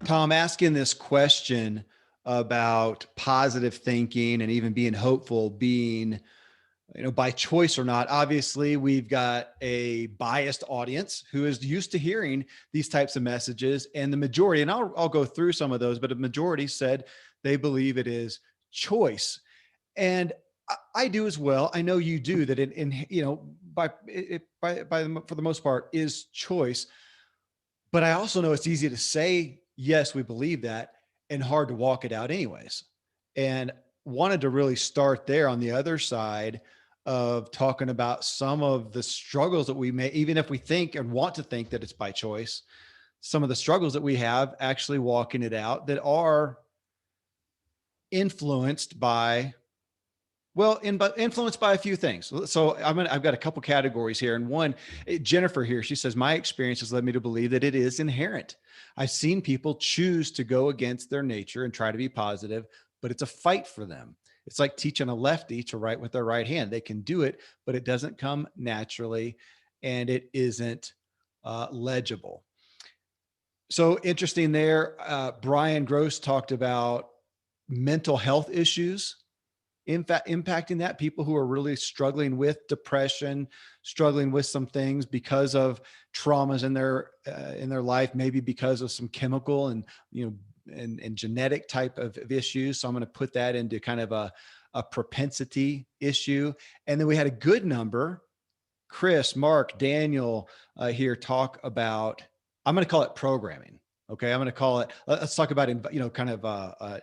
Tom, asking this question about positive thinking and even being hopeful, being, by choice or not. Obviously, we've got a biased audience who is used to hearing these types of messages, and the majority, and I'll go through some of those, but a majority said they believe it is choice. And I do as well. I know you do, that for the most part is choice. But I also know it's easy to say, yes, we believe that, and hard to walk it out anyways. And wanted to really start there on the other side of talking about some of the struggles that we may, even if we think and want to think that it's by choice, some of the struggles that we have actually walking it out that are influenced by, but influenced by a few things. So I've got a couple categories here. And one, Jennifer here, she says, my experience has led me to believe that it is inherent. I've seen people choose to go against their nature and try to be positive, but it's a fight for them. It's like teaching a lefty to write with their right hand. They can do it, but it doesn't come naturally and it isn't legible. So interesting there. Brian Gross talked about mental health issues, in fact, impacting that, people who are really struggling with depression, struggling with some things because of traumas in their life, maybe because of some chemical and genetic type of issues. So I'm going to put that into kind of a propensity issue. And then we had a good number, Chris, Mark, Daniel here talk about, I'm going to call it programming. Okay. I'm going to call it, let's talk about,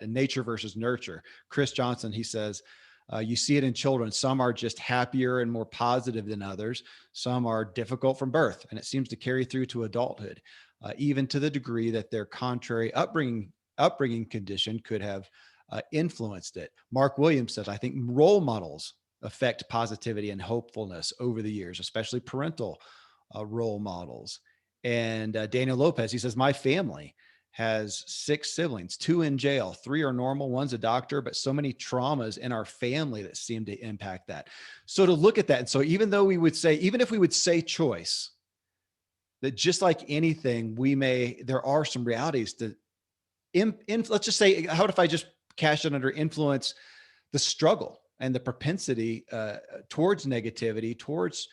nature versus nurture. Chris Johnson, he says, you see it in children. Some are just happier and more positive than others. Some are difficult from birth, and it seems to carry through to adulthood, even to the degree that their contrary upbringing condition could have influenced it. Mark Williams says, I think role models affect positivity and hopefulness over the years, especially parental role models. And Daniel Lopez, he says, my family has 6 siblings, 2 in jail, 3 are normal, 1's a doctor, but so many traumas in our family that seem to impact that. So to look at that. And so even though we would say, even if we would say choice, that just like anything, there are some realities that let's just say, how if I just cash it under influence, the struggle and the propensity towards negativity, towards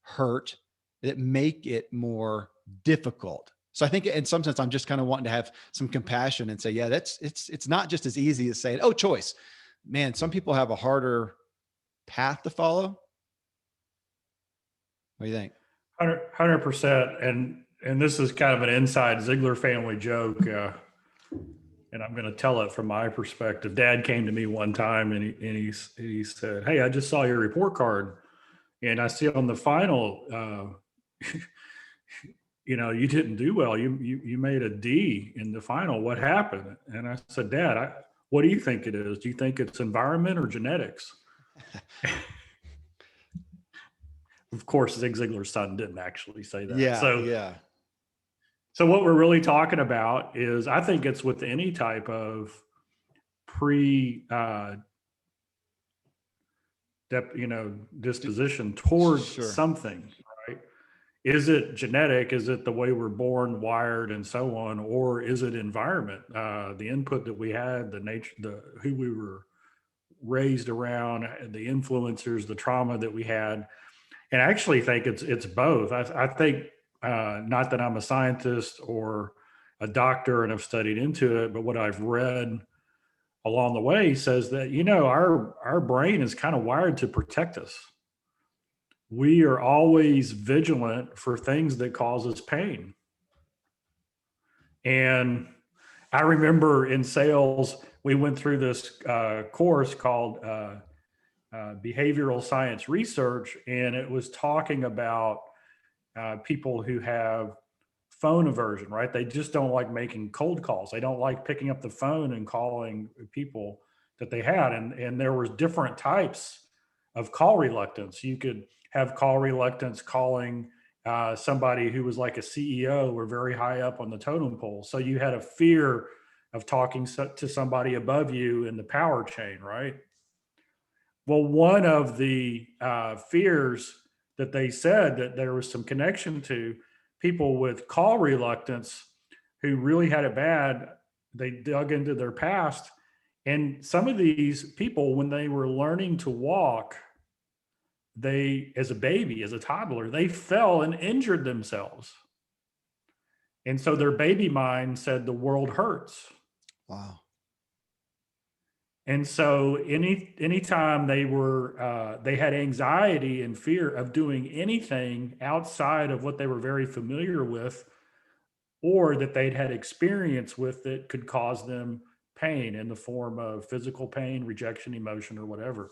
hurt, that make it more difficult. So I think in some sense, I'm just kind of wanting to have some compassion and say, yeah, it's not just as easy as saying, oh, choice, man, some people have a harder path to follow. What do you think? 100%. And this is kind of an inside Ziglar family joke. And I'm going to tell it from my perspective. Dad came to me one time and he said, hey, I just saw your report card and I see on the final, you didn't do well. You made a D in the final. What happened? And I said, Dad, what do you think it is? Do you think it's environment or genetics? Of course, Zig Ziglar's son didn't actually say that. Yeah. So what we're really talking about is, I think it's with any type of disposition towards something, right? Is it genetic? Is it the way we're born, wired, and so on? Or is it environment? The input that we had, the nature, who we were raised around, the influencers, the trauma that we had. And I actually think it's both. I think, not that I'm a scientist or a doctor and have studied into it, but what I've read along the way says that, our brain is kind of wired to protect us. We are always vigilant for things that cause us pain. And I remember in sales, we went through this course called behavioral science research, and it was talking about people who have phone aversion, right? They just don't like making cold calls. They don't like picking up the phone and calling people that they had. And there was different types of call reluctance. You could have call reluctance calling somebody who was like a CEO or very high up on the totem pole. So you had a fear of talking to somebody above you in the power chain, right? Well, one of the fears that they said that there was some connection to, people with call reluctance who really had it bad, they dug into their past. And some of these people, when they were learning to walk, they, as a baby, as a toddler, they fell and injured themselves. And so their baby mind said the world hurts. Wow. And so anytime they had anxiety and fear of doing anything outside of what they were very familiar with, or that they'd had experience with that could cause them pain in the form of physical pain, rejection, emotion, or whatever.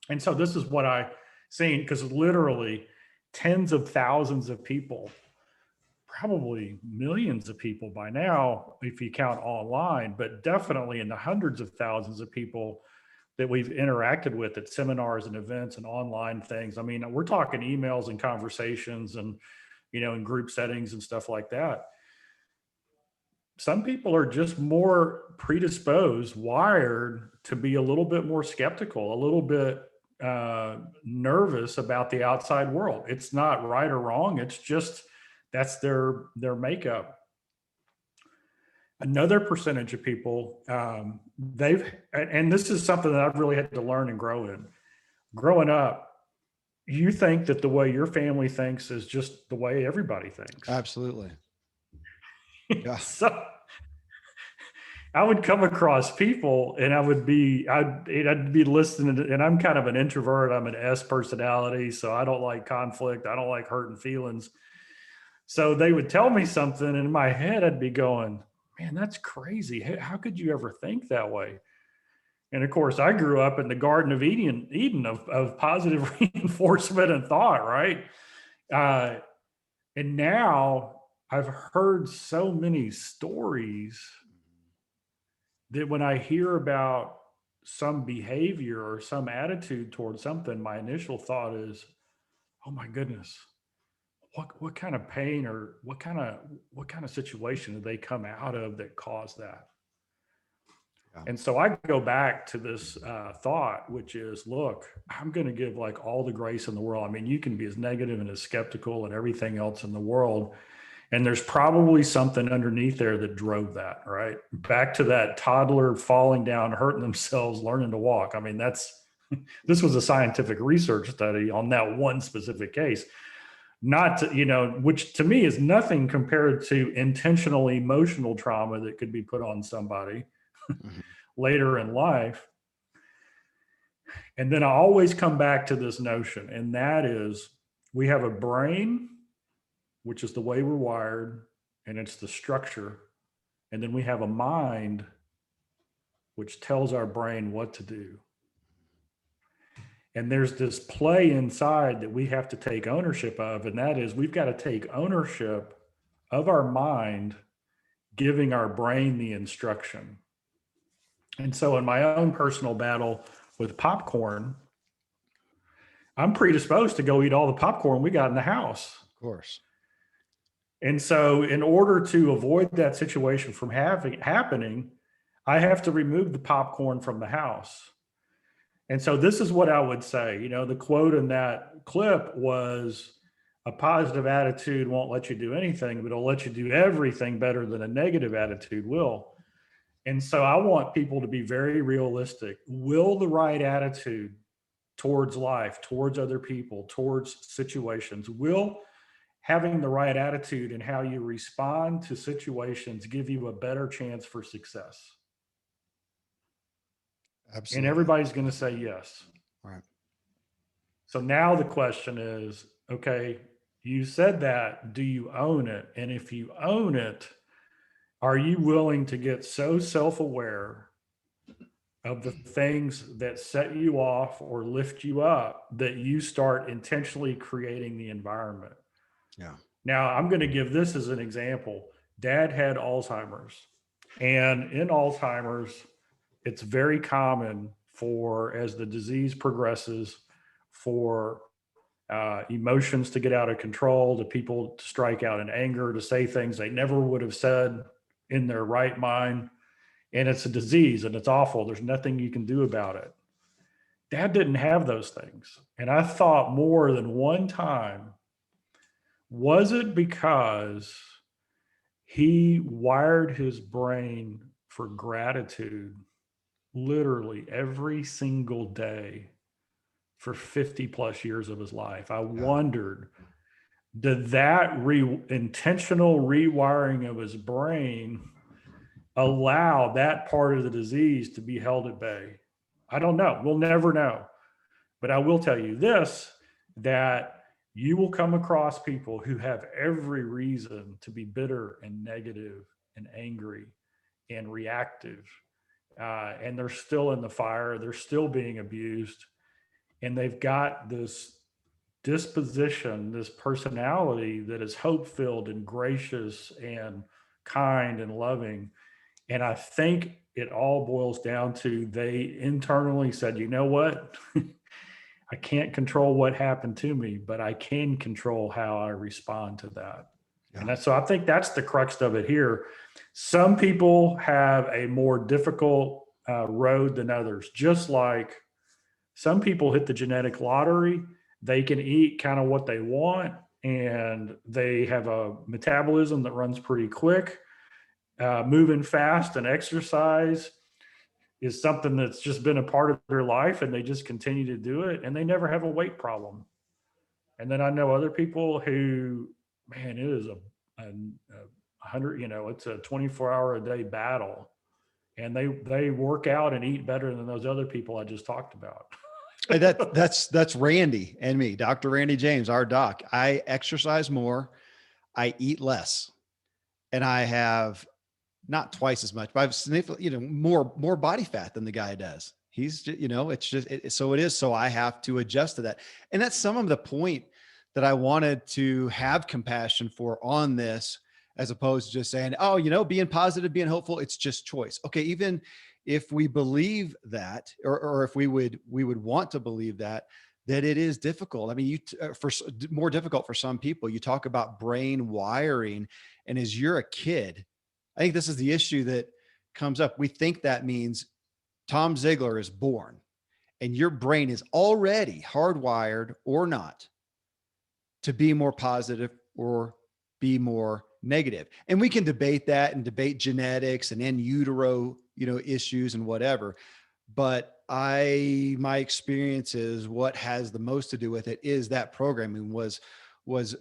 And so this is what I seen, because literally tens of thousands of people, probably millions of people by now, if you count online, but definitely in the hundreds of thousands of people that we've interacted with at seminars and events and online things. I mean, we're talking emails and conversations and, in group settings and stuff like that. Some people are just more predisposed, wired to be a little bit more skeptical, a little bit nervous about the outside world. It's not right or wrong. It's just, that's their makeup. Another percentage of people, and this is something that I've really had to learn and grow in. Growing up, you think that the way your family thinks is just the way everybody thinks. Absolutely. Yeah. So I would come across people and I'd be listening to, and I'm kind of an introvert. I'm an S personality. So I don't like conflict. I don't like hurting feelings. So they would tell me something, and in my head, I'd be going, man, that's crazy. How could you ever think that way? And of course, I grew up in the Garden of Eden of positive reinforcement and thought, right? And now I've heard so many stories that when I hear about some behavior or some attitude towards something, my initial thought is, oh my goodness, what kind of pain or what kind of situation did they come out of that caused that? Yeah. And so I go back to this thought, which is, look, I'm going to give like all the grace in the world. I mean, you can be as negative and as skeptical and everything else in the world, and there's probably something underneath there that drove that, right? Back to that toddler falling down, hurting themselves, learning to walk. I mean, this was a scientific research study on that one specific case. Not to, which to me is nothing compared to intentional emotional trauma that could be put on somebody later in life. And then I always come back to this notion, and that is we have a brain, which is the way we're wired, and it's the structure. And then we have a mind, which tells our brain what to do. And there's this play inside that we have to take ownership of, and that is we've got to take ownership of our mind, giving our brain the instruction. And so in my own personal battle with popcorn, I'm predisposed to go eat all the popcorn we got in the house. Of course. And so in order to avoid that situation from happening, I have to remove the popcorn from the house. And so this is what I would say. The quote in that clip was, a positive attitude won't let you do anything, but it'll let you do everything better than a negative attitude will. And so I want people to be very realistic. Will the right attitude towards life, towards other people, towards situations, will having the right attitude and how you respond to situations give you a better chance for success? Absolutely. And everybody's going to say yes. Right. So now the question is, okay, you said that, do you own it? And if you own it, are you willing to get so self-aware of the things that set you off or lift you up that you start intentionally creating the environment? Yeah. Now, I'm going to give this as an example. Dad had Alzheimer's, and in Alzheimer's, it's very common for, as the disease progresses, for emotions to get out of control, to people to strike out in anger, to say things they never would have said in their right mind. And it's a disease and it's awful. There's nothing you can do about it. Dad didn't have those things. And I thought more than one time, was it because he wired his brain for gratitude literally every single day for 50 plus years of his life. I Yeah. wondered, did that intentional rewiring of his brain allow that part of the disease to be held at bay? I don't know. We'll never know. But I will tell you this, that you will come across people who have every reason to be bitter and negative and angry and reactive. And they're still in the fire, they're still being abused, and they've got this disposition, this personality that is hope filled and gracious and kind and loving. And I think it all boils down to they internally said, you know what? I can't control what happened to me, but I can control how I respond to that. And Yeah. so I think that's the crux of it here. Some people have a more difficult road than others, just like some people hit the genetic lottery. They can eat kind of what they want, and they have a metabolism that runs pretty quick. Moving fast and exercise is something that's just been a part of their life, and they just continue to do it, and they never have a weight problem. And then I know other people who, man, it is a hundred, it's a 24-hour a day battle, and they work out and eat better than those other people I just talked about. Hey, that's Randy and me, Dr. Randy James, our doc. I exercise more, I eat less, and I have not twice as much, but I've significantly, more body fat than the guy does. He's just, it's just, so it is. So I have to adjust to that. And that's some of the point that I wanted to have compassion for on this, as opposed to just saying, oh, being positive, being hopeful, it's just choice. Okay. Even if we believe that, or if we would want to believe that it is difficult. I mean, for more difficult for some people. You talk about brain wiring, and as you're a kid, I think this is the issue that comes up. We think that means Tom Ziglar is born and your brain is already hardwired or not to be more positive or be more negative. And we can debate that and debate genetics and in utero, issues and whatever. But my experience is what has the most to do with it is that programming was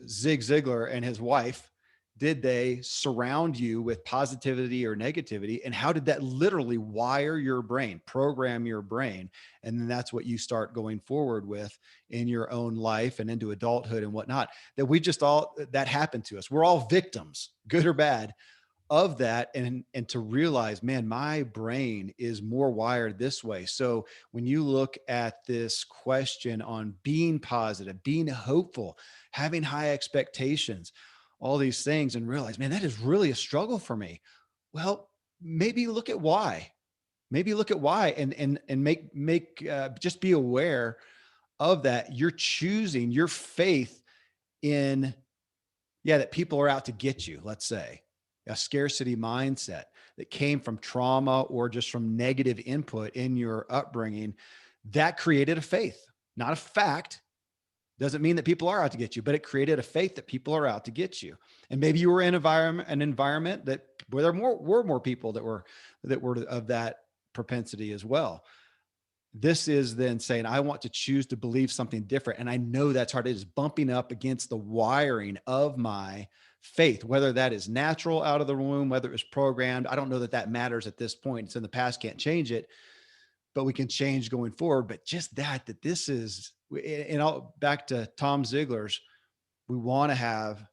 Zig Ziglar and his wife. Did they surround you with positivity or negativity? And how did that literally wire your brain, program your brain? And then that's what you start going forward with in your own life and into adulthood and whatnot. That happened to us. We're all victims, good or bad, of that. And to realize, man, my brain is more wired this way. So when you look at this question on being positive, being hopeful, having high expectations, all these things, and realize, man, that is really a struggle for me. Well, maybe look at why. Maybe look at why, and make just be aware of that. You're choosing your faith in, that people are out to get you. Let's say a scarcity mindset that came from trauma or just from negative input in your upbringing that created a faith, not a fact. Doesn't mean that people are out to get you, but it created a faith that people are out to get you. And maybe you were in an environment that where there were more people that were of that propensity as well. This is then saying, I want to choose to believe something different. And I know that's hard. It is bumping up against the wiring of my faith, whether that is natural out of the womb, whether it was programmed. I don't know that matters at this point. It's in the past, can't change it, but we can change going forward. But just that this is, and back to Tom Ziglar's, we want to have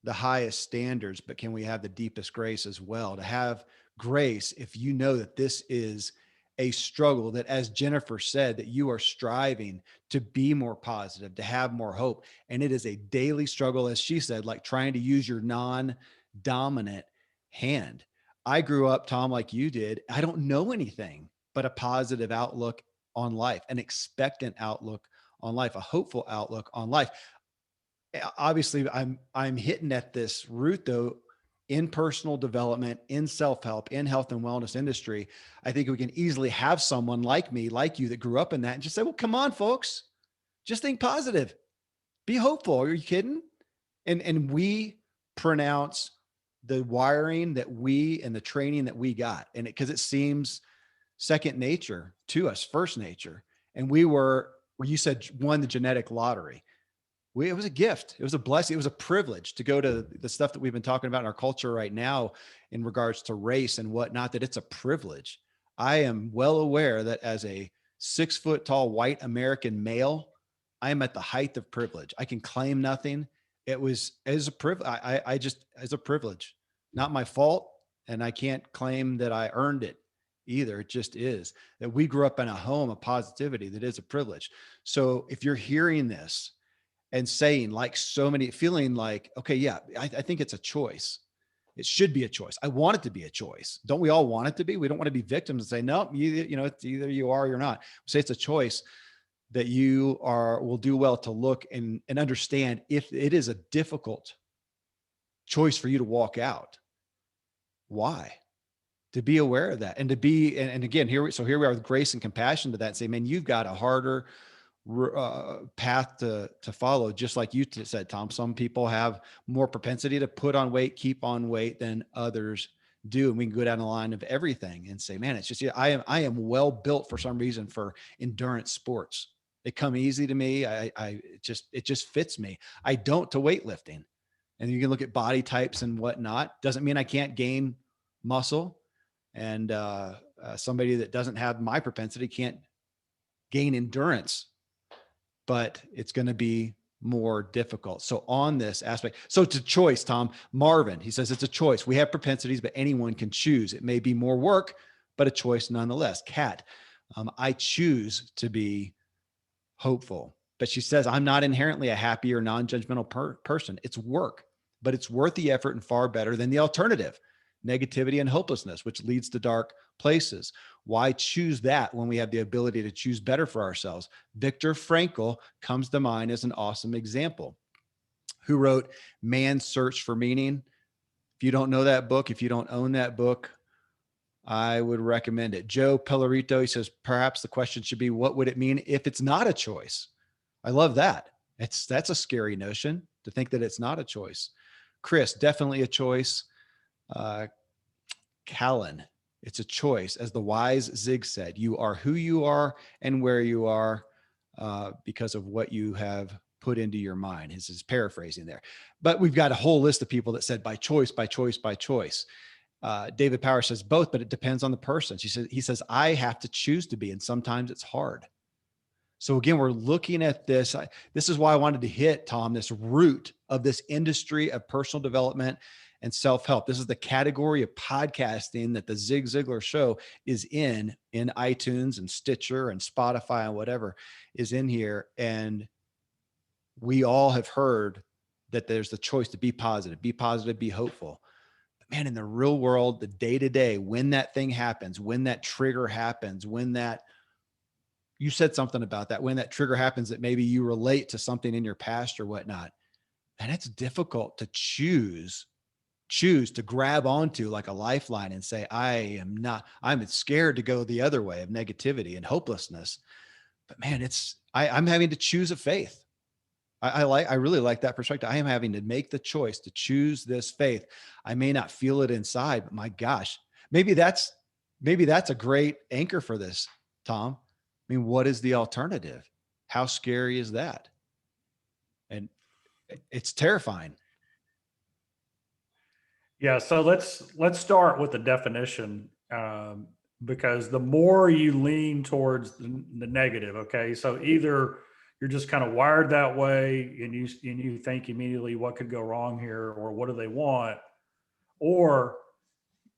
the highest standards, but can we have the deepest grace as well? To have grace, if you know that this is a struggle, that as Jennifer said, that you are striving to be more positive, to have more hope. And it is a daily struggle, as she said, like trying to use your non-dominant hand. I grew up, Tom, like you did. I don't know anything but a positive outlook on life, an expectant outlook on life, a hopeful outlook on life. Obviously, I'm hitting at this root though, in personal development, in self-help, in health and wellness industry. I think we can easily have someone like me, like you, that grew up in that and just say, well, come on, folks, just think positive, be hopeful. Are you kidding? And we pronounce the wiring that we and the training that we got. And because it seems second nature to us, first nature. And we were, where you said won the genetic lottery. It was a gift. It was a blessing. It was a privilege to go to the stuff that we've been talking about in our culture right now in regards to race and whatnot, that it's a privilege. I am well aware that as a 6 foot tall white American male, I am at the height of privilege. I can claim nothing. It was as a privilege. I just, as a privilege, not my fault. And I can't claim that I earned it either. It just is that we grew up in a home of positivity that is a privilege. So if you're hearing this and saying, like so many, feeling like, okay, yeah, I think it's a choice. It should be a choice. I want it to be a choice. Don't we all want it to be? We don't want to be victims and say, no, you know, it's either you are or you're not. Say it's a choice, that you will do well to look and understand if it is a difficult choice for you to walk out. Why? To be aware of that and to be, and again, here we are with grace and compassion to that and say, man, you've got a harder path to follow. Just like you said, Tom, some people have more propensity to put on weight, keep on weight than others do. And we can go down the line of everything and say, man, it's just, I am well built for some reason for endurance sports. They come easy to me. It just fits me. I don't to weightlifting. And you can look at body types and whatnot. Doesn't mean I can't gain muscle. And somebody that doesn't have my propensity can't gain endurance, but it's going to be more difficult. So on this aspect, so it's a choice, Tom. Marvin, he says it's a choice. We have propensities, but anyone can choose. It may be more work, but a choice nonetheless. Kat, I choose to be hopeful, but she says, I'm not inherently a happy or non-judgmental person. It's work, but it's worth the effort and far better than the alternative, negativity and hopelessness, which leads to dark places. Why choose that when we have the ability to choose better for ourselves? Viktor Frankl comes to mind as an awesome example, who wrote Man's Search for Meaning. If you don't know that book, if you don't own that book, I would recommend it. Joe Pellerito, he says, perhaps the question should be, what would it mean if it's not a choice? I love that. That's a scary notion to think that it's not a choice. Chris, definitely a choice. Callan, it's a choice. As the wise Zig said, you are who you are and where you are because of what you have put into your mind. His is paraphrasing there. But we've got a whole list of people that said by choice, by choice, by choice. David Power says both, but it depends on the person. He says, I have to choose to be, and sometimes it's hard. So again, we're looking at this. This is why I wanted to hit, Tom, this root of this industry of personal development and self-help. This is the category of podcasting that the Zig Ziglar show is in iTunes and Stitcher and Spotify and whatever is in here. And we all have heard that there's the choice to be positive, be hopeful. But man, in the real world, the day-to-day, when that thing happens, when that trigger happens, you said something about that, when that trigger happens that maybe you relate to something in your past or whatnot, and it's difficult to choose to grab onto like a lifeline and say, I'm scared to go the other way of negativity and hopelessness. But man, I'm having to choose a faith. I really like that perspective. I am having to make the choice to choose this faith. I may not feel it inside, but my gosh, maybe that's a great anchor for this, Tom. I mean, what is the alternative? How scary is that? And it's terrifying. Yeah, so let's start with the definition, because the more you lean towards the negative, okay, so either you're just kind of wired that way, and you think immediately what could go wrong here, or what do they want, or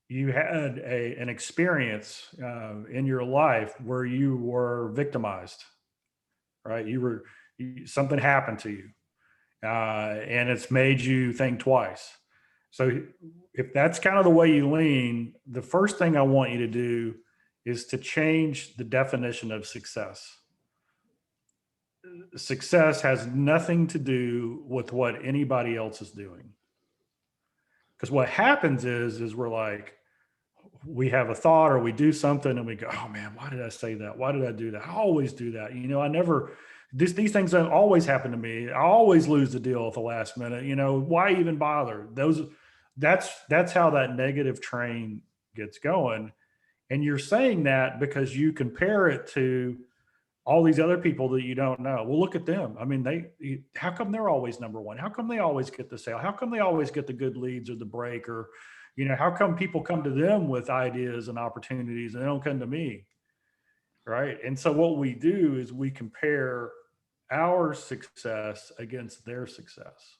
you had an experience in your life where you were victimized, right? Something happened to you, and it's made you think twice. So if that's kind of the way you lean, the first thing I want you to do is to change the definition of success. Success has nothing to do with what anybody else is doing. Because what happens is we're like, we have a thought or we do something and we go, oh man, why did I say that? Why did I do that? I always do that. These things don't always happen to me. I always lose the deal at the last minute. Why even bother? That's how that negative train gets going. And you're saying that because you compare it to all these other people that you don't know. Well, look at them. I mean, how come they're always number one? How come they always get the sale? How come they always get the good leads or the break? Or, how come people come to them with ideas and opportunities and they don't come to me? Right. And so what we do is we compare our success against their success.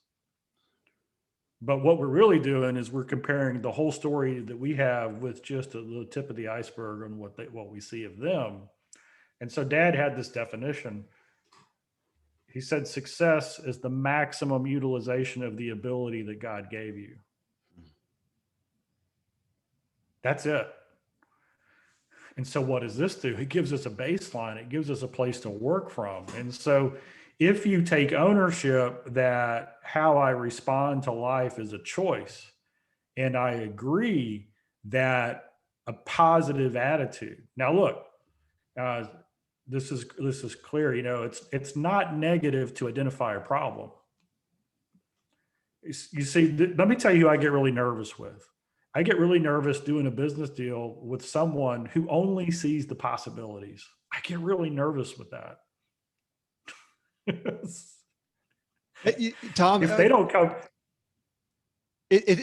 But what we're really doing is we're comparing the whole story that we have with just the tip of the iceberg on what we see of them. And so Dad had this definition. He said success is the maximum utilization of the ability that God gave you. That's it. And so what does this do? It gives us a baseline. It gives us a place to work from. And so if you take ownership that how I respond to life is a choice, and I agree that a positive attitude. Now, look, this is clear. It's not negative to identify a problem. You see, let me tell you who I get really nervous with. I get really nervous doing a business deal with someone who only sees the possibilities. I get really nervous with that. Tom, if they don't come.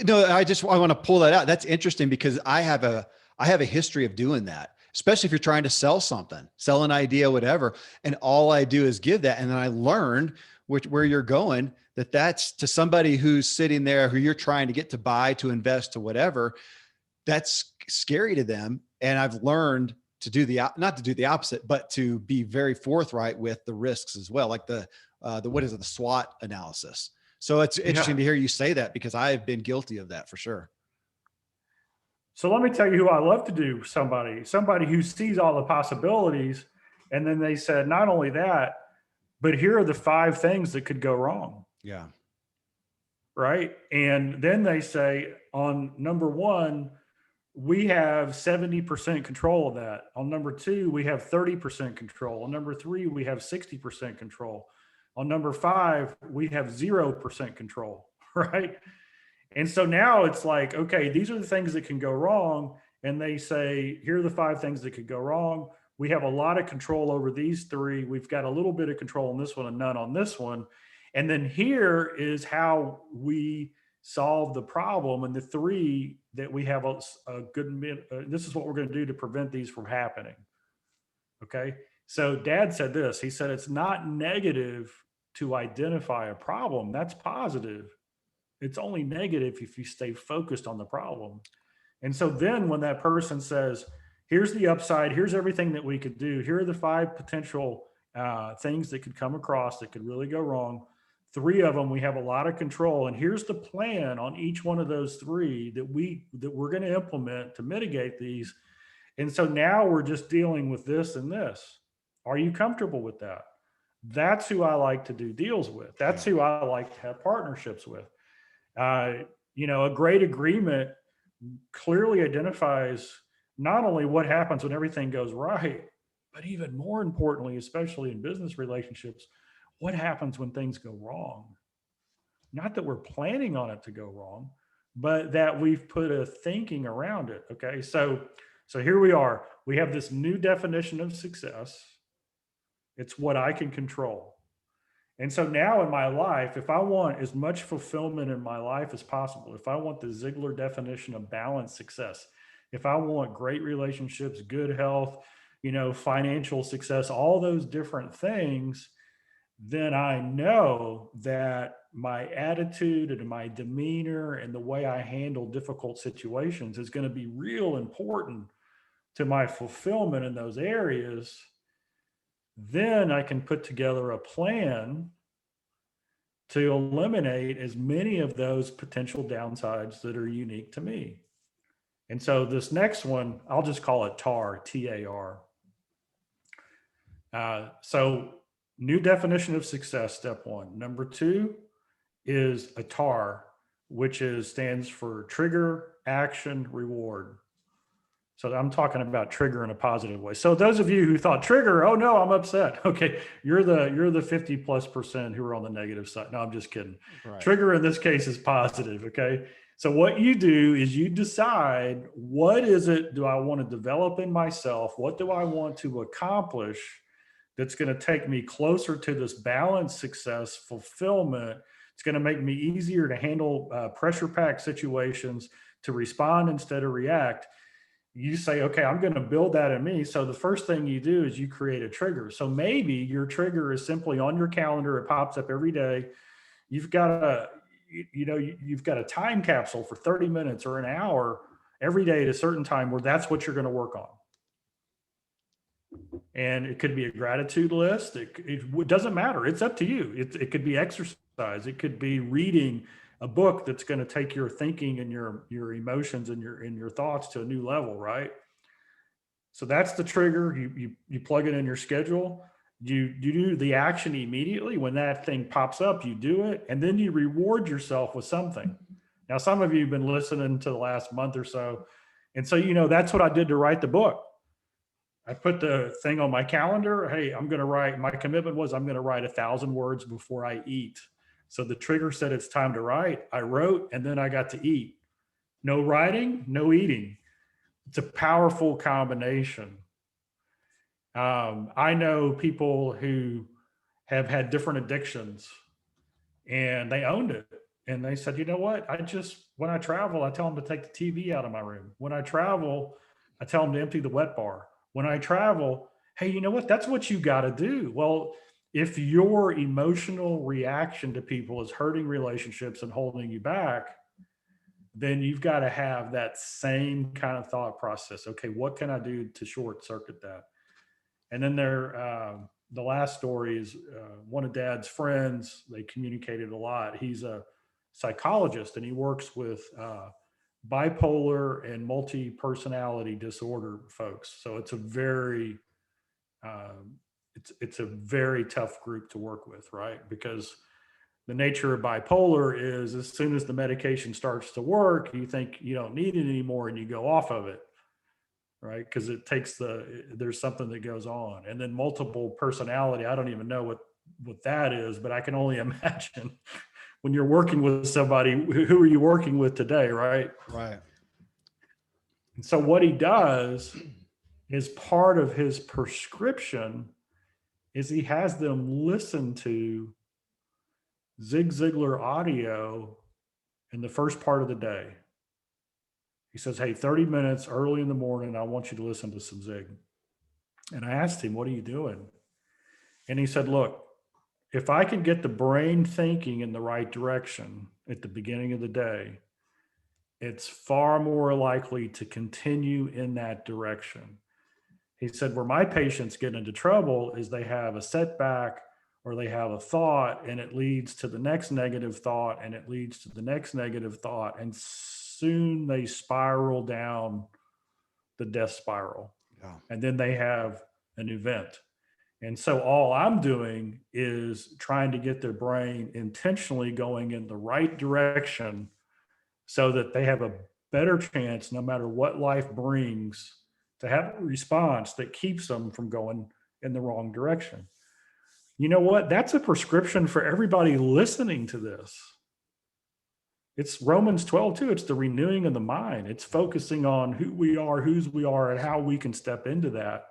No, I want to pull that out. That's interesting because I have a history of doing that, especially if you're trying to sell something, sell an idea, whatever. And all I do is give that. And then I learned where you're going, that's to somebody who's sitting there, who you're trying to get to buy, to invest, to whatever. That's scary to them. And I've learned to not to do the opposite, but to be very forthright with the risks as well. Like the SWOT analysis. So it's interesting to hear you say that because I've been guilty of that for sure. So let me tell you who I love to do. Somebody who sees all the possibilities. And then they said, not only that, but here are the 5 things that could go wrong. Yeah. Right. And then they say on number 1, we have 70% control of that. On number 2, we have 30% control. On number 3, we have 60% control. On number 5, we have 0% control. Right. And so now it's like, okay, these are the things that can go wrong. And they say, here are the 5 things that could go wrong. We have a lot of control over these 3. We've got a little bit of control on this one and none on this one. And then here is how we solve the problem. And the 3 that we have a good, this is what we're going to do to prevent these from happening. Okay. So Dad said this, he said, it's not negative to identify a problem. That's positive. It's only negative if you stay focused on the problem. And so then when that person says, here's the upside, here's everything that we could do, here are the 5 potential things that could come across that could really go wrong. 3 of them, we have a lot of control. And here's the plan on each one of those 3 that we're going to implement to mitigate these. And so now we're just dealing with this and this. Are you comfortable with that? That's who I like to do deals with. That's who I like to have partnerships with. A great agreement clearly identifies not only what happens when everything goes right, but even more importantly, especially in business relationships, what happens when things go wrong? Not that we're planning on it to go wrong, but that we've put a thinking around it. Okay. So here we are. We have this new definition of success. It's what I can control. And so now in my life, if I want as much fulfillment in my life as possible, if I want the Ziglar definition of balanced success, if I want great relationships, good health, financial success, all those different things, then I know that my attitude and my demeanor and the way I handle difficult situations is going to be real important to my fulfillment in those areas. Then I can put together a plan to eliminate as many of those potential downsides that are unique to me. And so this next one, I'll just call it TAR, T-A-R. So new definition of success, step 1. Number 2 is Atar, which stands for trigger, action, reward. So I'm talking about trigger in a positive way. So those of you who thought trigger, oh no, I'm upset. Okay, you're the 50+% who are on the negative side. No, I'm just kidding. Right. Trigger in this case is positive. Okay, So what you do is you decide, what is it do I want to develop in myself? What do I want to accomplish that's going to take me closer to this balanced success, fulfillment? It's going to make me easier to handle pressure packed situations, to respond instead of react. You say, okay, I'm going to build that in me. So the first thing you do is you create a trigger. So maybe your trigger is simply on your calendar. It pops up every day. You've got you've got a time capsule for 30 minutes or an hour every day at a certain time where that's what you're going to work on. And it could be a gratitude list. It doesn't matter. It's up to you. It could be exercise. It could be reading a book that's going to take your thinking and your emotions and your thoughts to a new level, right? So that's the trigger. You plug it in your schedule. You do the action immediately. When that thing pops up, you do it, and then you reward yourself with something. Now, some of you have been listening to the last month or so, and so that's what I did to write the book. I put the thing on my calendar. Hey, I'm going to write. My commitment was I'm going to write 1,000 words before I eat. So the trigger said it's time to write. I wrote, and then I got to eat. No writing, no eating. It's a powerful combination. I know people who have had different addictions, and they owned it. And they said, you know what? When I travel, I tell them to take the TV out of my room. When I travel, I tell them to empty the wet bar. When I travel, hey, you know what? That's what you got to do. Well, if your emotional reaction to people is hurting relationships and holding you back, then you've got to have that same kind of thought process. Okay, what can I do to short circuit that? And then the last story is one of Dad's friends. They communicated a lot. He's a psychologist, and he works with bipolar and multi-personality disorder folks. So it's a very it's a very tough group to work with, right? Because the nature of bipolar is, as soon as the medication starts to work, you think you don't need it anymore and you go off of it, right? Because there's something that goes on. And then multiple personality, I don't even know what that is, but I can only imagine when you're working with somebody, who are you working with today, right? Right. And so what he does is, part of his prescription is he has them listen to Zig Ziglar audio in the first part of the day. He says, hey, 30 minutes early in the morning, I want you to listen to some Zig. And I asked him, what are you doing? And he said, look, if I can get the brain thinking in the right direction at the beginning of the day, it's far more likely to continue in that direction. He said, where my patients get into trouble is they have a setback, or they have a thought, and it leads to the next negative thought, and it leads to the next negative thought. And soon they spiral down the death spiral. Yeah. And then they have an event. And so all I'm doing is trying to get their brain intentionally going in the right direction so that they have a better chance, no matter what life brings, to have a response that keeps them from going in the wrong direction. You know what? That's a prescription for everybody listening to this. It's Romans 12 too. It's the renewing of the mind. It's focusing on who we are, whose we are, and how we can step into that.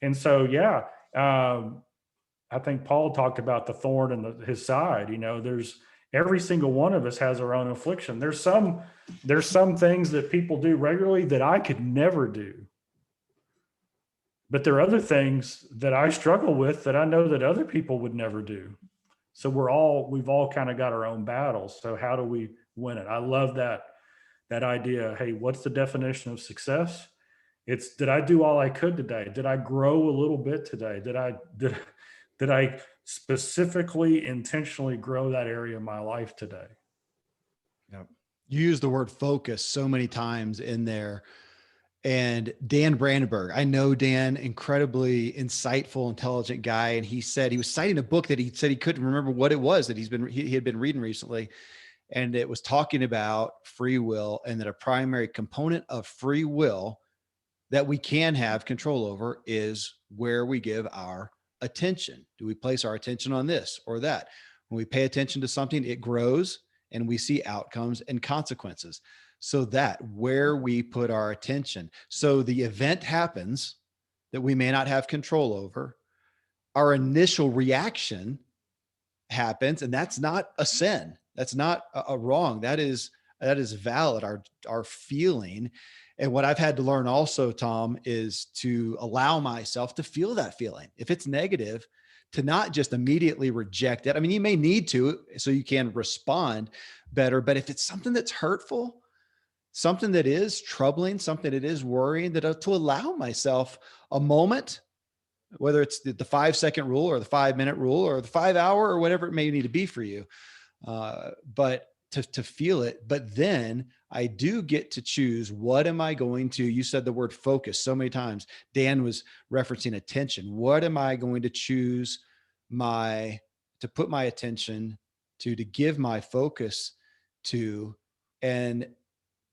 And so, yeah, I think Paul talked about the thorn in his side. There's every single one of us has our own affliction. There's some things that people do regularly that I could never do. But there are other things that I struggle with that I know that other people would never do. So we've all kind of got our own battles. So how do we win it? I love that idea. Hey, what's the definition of success? It's, did I do all I could today? Did I grow a little bit today? Did I specifically, intentionally grow that area of my life today? Yep. You use the word focus so many times in there. And Dan Brandenburg, I know Dan, incredibly insightful, intelligent guy. And he said, he was citing a book that he said he couldn't remember what it was that he had been reading recently. And it was talking about free will, and that a primary component of free will that we can have control over is where we give our attention. Do we place our attention on this or that? When we pay attention to something, it grows and we see outcomes and consequences. So that where we put our attention. So the event happens that we may not have control over. Our initial reaction happens, and that's not a sin. That's not a wrong. That is valid. Our feeling. And what I've had to learn also, Tom, is to allow myself to feel that feeling. If it's negative, to not just immediately reject it. I mean, you may need to so you can respond better, but if it's something that's hurtful, something that is troubling, something that is worrying, that to allow myself a moment, whether it's the 5-second rule or the 5-minute rule or the 5-hour or whatever it may need to be for you. But to feel it, but then I do get to choose, what am I going to, you said the word focus so many times. Dan was referencing attention. What am I going to choose to put my attention to give my focus to, and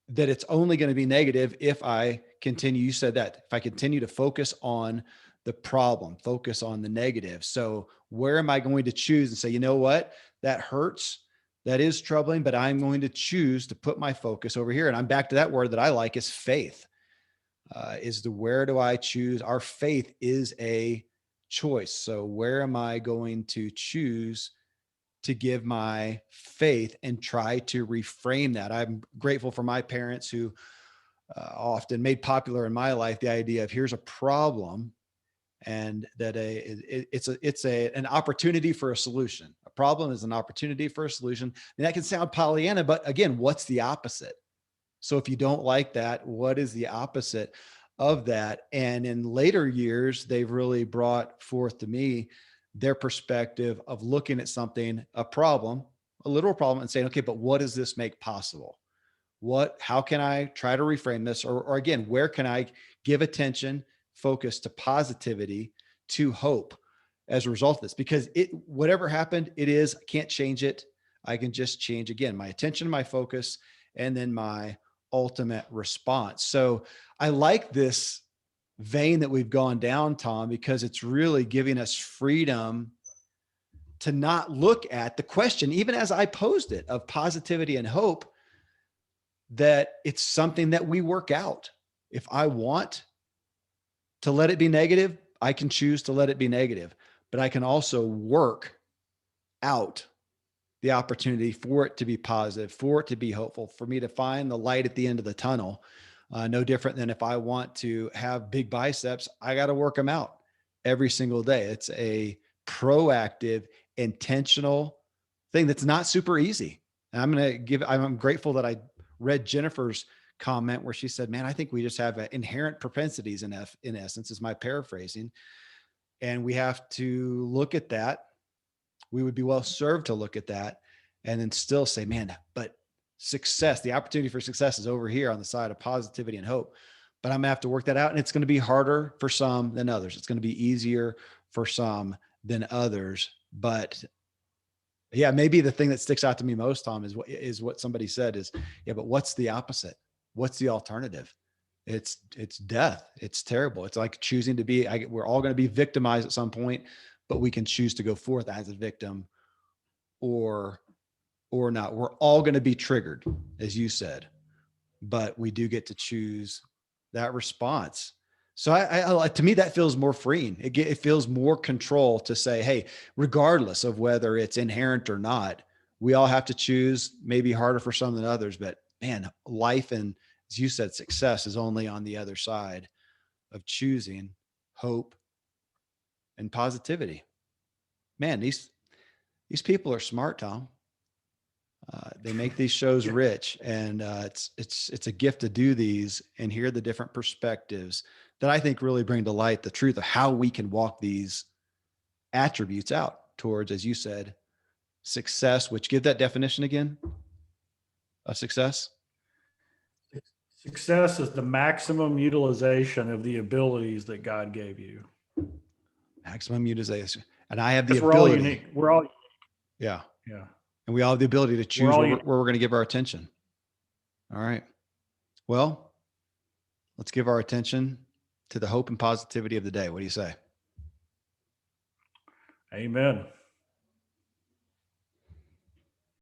that it's only going to be negative if I continue, you said that, if I continue to focus on the problem, focus on the negative. So where am I going to choose and say, you know what, that hurts, that is troubling, but I'm going to choose to put my focus over here. And I'm back to that word that I like, is faith. Where do I choose? Our faith is a choice. So where am I going to choose to give my faith and try to reframe that? I'm grateful for my parents who often made popular in my life the idea of, here's a problem, and that it's an opportunity for a solution. A problem is an opportunity for a solution. And that can sound Pollyanna, but again, what's the opposite? So if you don't like that, what is the opposite of that? And in later years, they've really brought forth to me their perspective of looking at something, a problem, a literal problem, and saying, okay, but what does this make possible? How can I try to reframe this? Or again, where can I give attention, focus to positivity, to hope as a result of this? Because whatever happened, I can't change it. I can just change, again, my attention, my focus, and then my ultimate response. So I like this vein that we've gone down, Tom, because it's really giving us freedom to not look at the question, even as I posed it, of positivity and hope, that it's something that we work out. If I want to let it be negative, I can choose to let it be negative, but I can also work out the opportunity for it to be positive, for it to be hopeful, for me to find the light at the end of the tunnel. No different than if I want to have big biceps, I got to work them out every single day. It's a proactive, intentional thing that's not super easy. And I'm grateful that I read Jennifer's comment where she said, man, I think we just have inherent propensities in essence, is my paraphrasing. And we have to look at that. We would be well served to look at that and then still say, man, but success, the opportunity for success is over here on the side of positivity and hope. But I'm gonna have to work that out. And it's going to be harder for some than others. It's going to be easier for some than others. But yeah, maybe the thing that sticks out to me most, Tom, is what somebody said is, yeah, but what's the opposite? What's the alternative? It's death. It's terrible. It's like choosing to be, we're all going to be victimized at some point, but we can choose to go forth as a victim or not. We're all going to be triggered, as you said, but we do get to choose that response. So to me, that feels more freeing. It feels more control to say, hey, regardless of whether it's inherent or not, we all have to choose, maybe harder for some than others, but man, life and, as you said, success is only on the other side of choosing hope and positivity. Man, these people are smart, Tom. They make these shows rich, and it's a gift to do these and hear the different perspectives that I think really bring to light the truth of how we can walk these attributes out towards, as you said, success. Which, give that definition again of success. Success is the maximum utilization of the abilities that God gave you. Maximum utilization, and I have the Because we're all ability. unique. We're all, Yeah, yeah. and we all have the ability to choose all where we're going to give our attention. All right. Well, let's give our attention to the hope and positivity of the day. What do you say? Amen.